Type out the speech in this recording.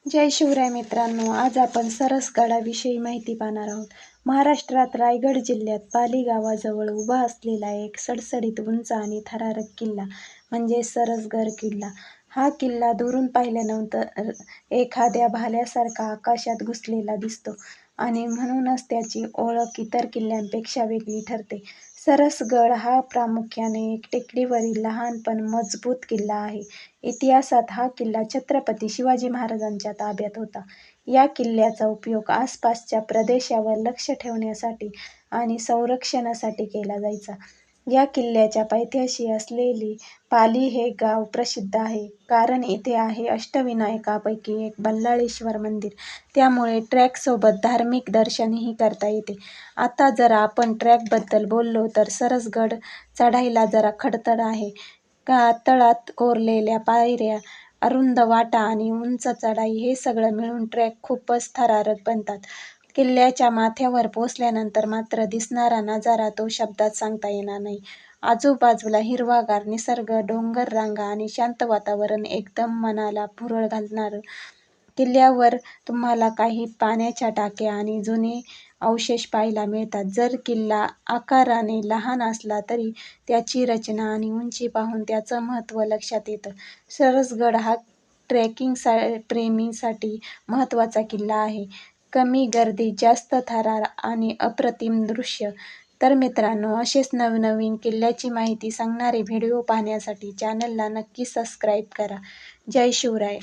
जय शिवराय मित्रांनो, आज आपण सरसगडाविषयी माहिती पाहणार आहोत. महाराष्ट्रात रायगड जिल्ह्यात पाली गावाजवळ उभा असलेला एक सडसडीत उंच आणि थरारक किल्ला म्हणजे सरसगड किल्ला. हा किल्ला दुरून पाहिल्यानंतर एखाद्या भाल्यासारखा आकाशात घुसलेला दिसतो आणि म्हणूनच त्याची ओळख इतर किल्ल्यांपेक्षा वेगळी ठरते. सरसगड हा प्रामुख्याने एक टेकडीवरील लहान पण मजबूत किल्ला आहे. इतिहासात हा किल्ला छत्रपती शिवाजी महाराजांच्या ताब्यात होता. या किल्ल्याचा उपयोग आसपासच्या प्रदेशावर लक्ष ठेवण्यासाठी आणि संरक्षणासाठी केला जायचा. या किल्ल्याच्या पायथ्याशी असलेले पाली हे गाव प्रसिद्ध आहे, कारण येथे आहे अष्टविनायकापैकी एक बल्लाळेश्वर मंदिर. त्यामुळे ट्रेकसोबत धार्मिक दर्शनही करता येते. आता जर आपण ट्रेकबद्दल बोललो तर सरसगड चढायला जरा खडतर आहे. तळात कोरलेल्या पायऱ्या, अरुंद वाटा आणि उंच चढाई हे सगळं मिळून ट्रेक खूपच थरारक बनतात. किल्ल्याच्या माथ्यावर पोहोचल्यानंतर मात्र दिसणारा नजारा तो शब्दात सांगता येणार नाही. आजूबाजूला हिरवागार निसर्ग, डोंगररांगा आणि शांत वातावरण एकदम मनाला भुरळ घालणारं. किल्ल्यावर तुम्हाला काही पाण्याच्या टाक्या आणि जुने अवशेष पाहायला मिळतात. जर किल्ला आकाराने लहान असला तरी त्याची रचना आणि उंची पाहून त्याचं महत्त्व लक्षात येतं. सरसगड हा ट्रेकिंग प्रेमींसाठी महत्त्वाचा किल्ला आहे. कमी गर्दी, जास्त थरार आणि अप्रतिम दृश्य. तर मित्रांनो, असेच नवनवीन किल्ल्याची माहिती सांगणारे व्हिडिओ पाहण्यासाठी चॅनलला नक्की सबस्क्राईब करा. जय शिवराय.